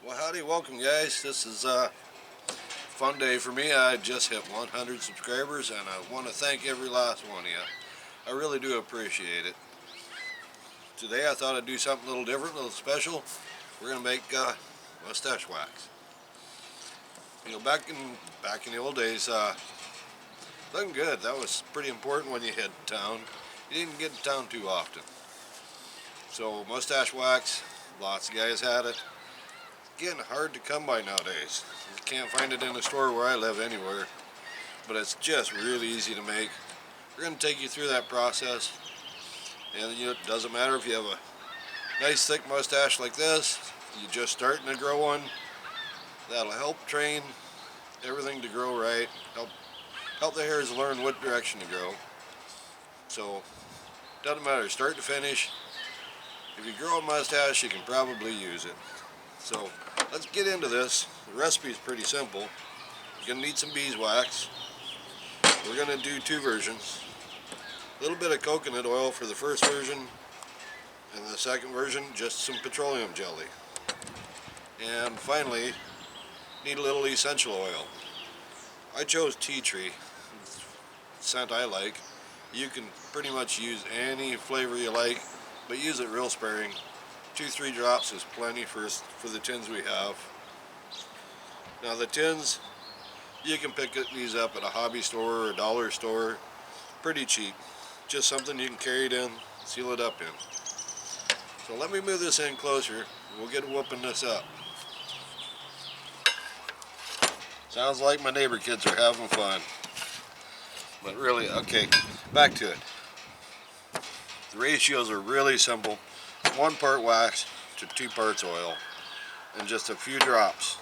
Well, howdy, welcome guys. This is a fun day for me. I just hit 100 subscribers and I want to thank every last one of you. I really do appreciate it. Today I thought I'd do something a little different, a little special. We're going to make mustache wax. You know, back in the old days, looking good. That was pretty important when you hit town. You didn't get to town too often. So mustache wax, lots of guys had it. Getting hard to come by nowadays. You can't find it in a store where I live anywhere, but it's just really easy to make. We're going to take you through that process, and it doesn't matter if you have a nice thick mustache like this, you're just starting to grow one. That'll help train everything to grow right, help the hairs learn what direction to grow. So doesn't matter, start to finish. If you grow a mustache, you can probably use it. So let's get into this. The recipe is pretty simple. You're going to need some beeswax. We're going to do two versions. A little bit of coconut oil for the first version, and the second version just some petroleum jelly. And finally, need a little essential oil. I chose tea tree. It's the scent I like. You can pretty much use any flavor you like, but use it real sparing. 2-3 drops is plenty for the tins we have. Now the tins, you can pick these up at a hobby store or a dollar store. Pretty cheap. Just something you can carry it in, seal it up in. So let me move this in closer. We'll get whooping this up. Sounds like my neighbor kids are having fun. But really, okay, back to it. The ratios are really simple. 1 part wax to 2 parts oil, and just a few drops.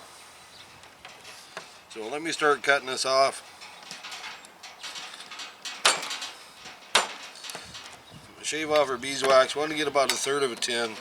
So let me start cutting this off. Shave off our beeswax. Want to get about 1/3 of a tin.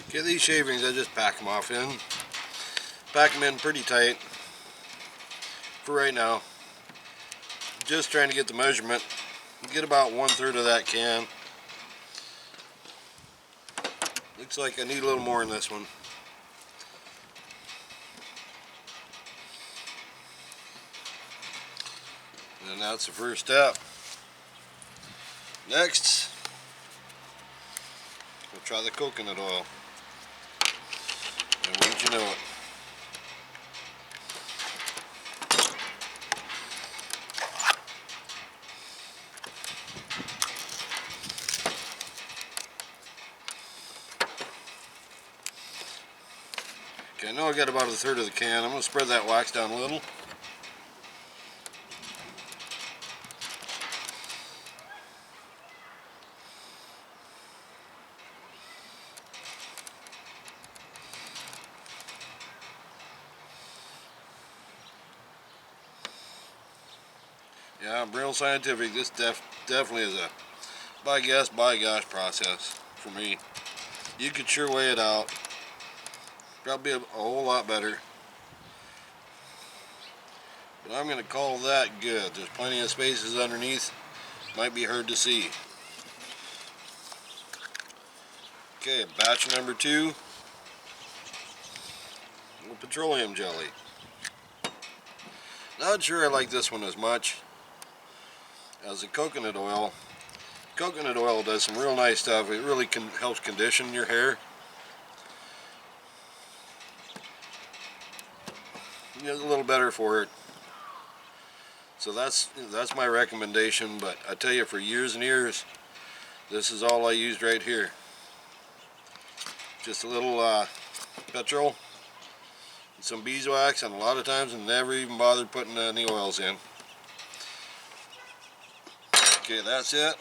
Okay, these shavings I just pack them off in. Pack them in pretty tight for right now. Just trying to get the measurement. Get about 1/3 of that can. Looks like I need a little more in this one. And that's the first step. Next, we'll try the coconut oil. And wouldn't you know it? Okay, I know I got about 1/3 of the can. I'm going to spread that wax down a little. Yeah, I'm real scientific. This definitely is a by gosh process for me. You could sure weigh it out. Probably a whole lot better. But I'm going to call that good. There's plenty of spaces underneath. Might be hard to see. Okay, batch number 2. Little petroleum jelly. Not sure I like this one as much as the coconut oil. Coconut oil does some real nice stuff. It really helps condition your hair. It's a little better for it. So that's my recommendation, but I tell you, for years and years, this is all I used right here. Just a little petrol, some beeswax, and a lot of times I never even bothered putting any oils in. Okay, that's it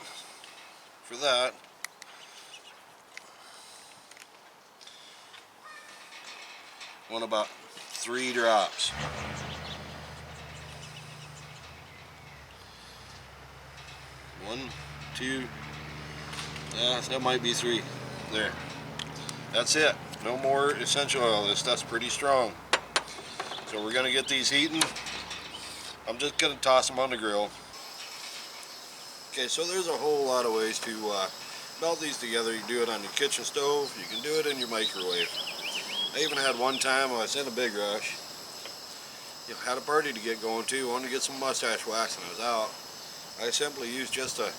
for that. Want about 3 drops. 1, 2, that might be 3. There. That's it. No more essential oil. This stuff's pretty strong. So we're going to get these heating. I'm just going to toss them on the grill. Okay, so there's a whole lot of ways to melt these together. You can do it on your kitchen stove. You can do it in your microwave. I even had one time when I was in a big rush. You know, had a party to get going to. Wanted to get some mustache wax and I was out. I simply used just a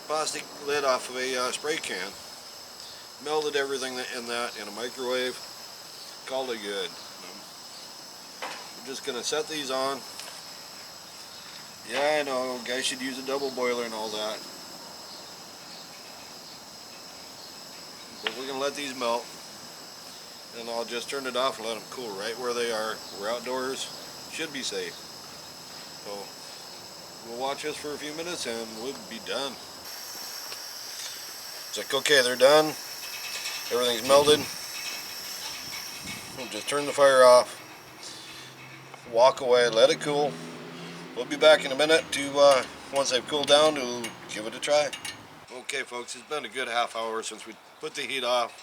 plastic lid off of a spray can. Melted everything in that in a microwave. Called it good. I'm just going to set these on. Yeah, I know, guys should use a double boiler and all that. But we're going to let these melt. And I'll just turn it off and let them cool right where they are. We're outdoors. Should be safe. So we'll watch this for a few minutes and we'll be done. It's like, okay, they're done. Everything's melted. We'll just turn the fire off. Walk away, let it cool. We'll be back in a minute to, once they've cooled down, to give it a try. Okay folks, it's been a good half hour since we put the heat off.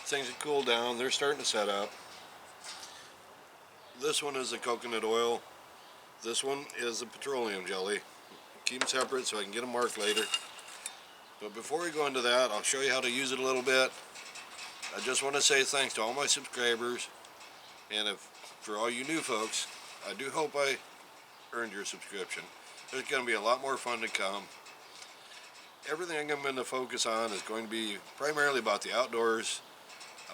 Things have cooled down, they're starting to set up. This one is the coconut oil. This one is the petroleum jelly. Keep them separate so I can get them marked later. But before we go into that, I'll show you how to use it a little bit. I just want to say thanks to all my subscribers. And for all you new folks, I do hope I earned your subscription. There's going to be a lot more fun to come. Everything I'm going to focus on is going to be primarily about the outdoors,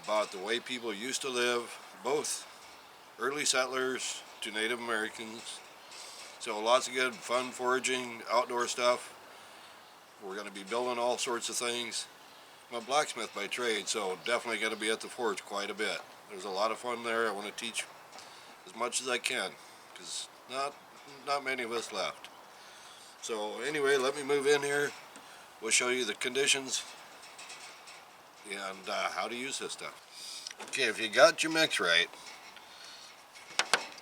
about the way people used to live, both early settlers to Native Americans. So lots of good fun foraging, outdoor stuff. We're going to be building all sorts of things. I'm a blacksmith by trade, so definitely going to be at the forge quite a bit. There's a lot of fun there. I want to teach as much as I can, because not many of us left. So anyway, let me move in here. We'll show you the conditions and how to use this stuff. Okay, if you got your mix right,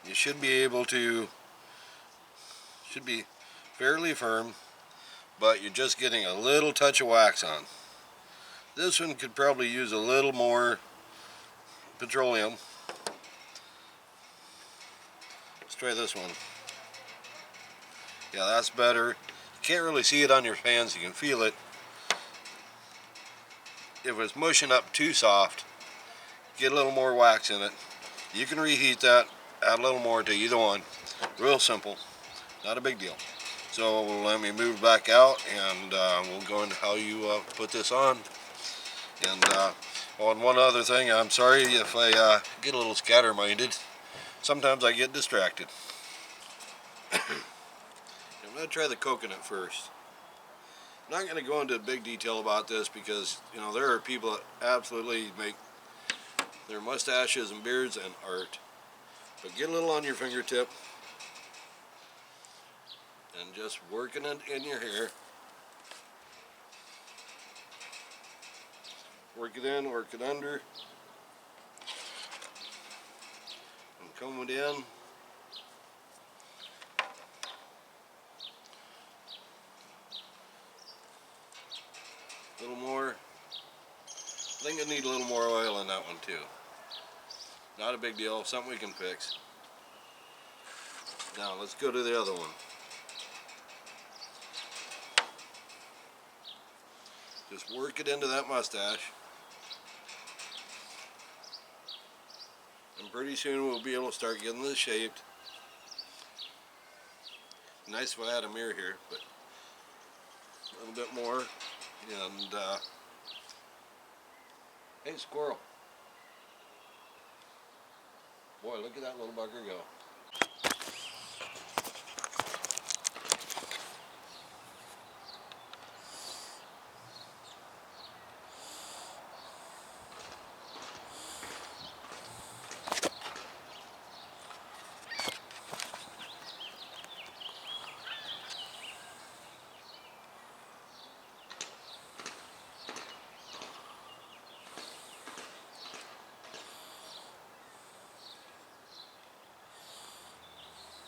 you should be able to, should be fairly firm, but you're just getting a little touch of wax on. This one could probably use a little more petroleum. Let's try this one. Yeah, that's better. You can't really see it on your hands, you can feel it. If it's mushing up too soft, get a little more wax in it. You can reheat that, add a little more to either one. Real simple, not a big deal. So let me move back out and we'll go into how you put this on. And on one other thing, I'm sorry if I get a little scatter-minded. Sometimes I get distracted. I'm going to try the coconut first. I'm not going to go into big detail about this because, you know, there are people that absolutely make their mustaches and beards an art. But get a little on your fingertip and just working it in your hair. Work it in, work it under. And comb it in. A little more. I think I need a little more oil in that one too. Not a big deal, something we can fix. Now let's go to the other one. Just work it into that mustache. And pretty soon we'll be able to start getting this shaped. Nice if I had a mirror here, but a little bit more. And hey, squirrel. Boy, look at that little bugger go.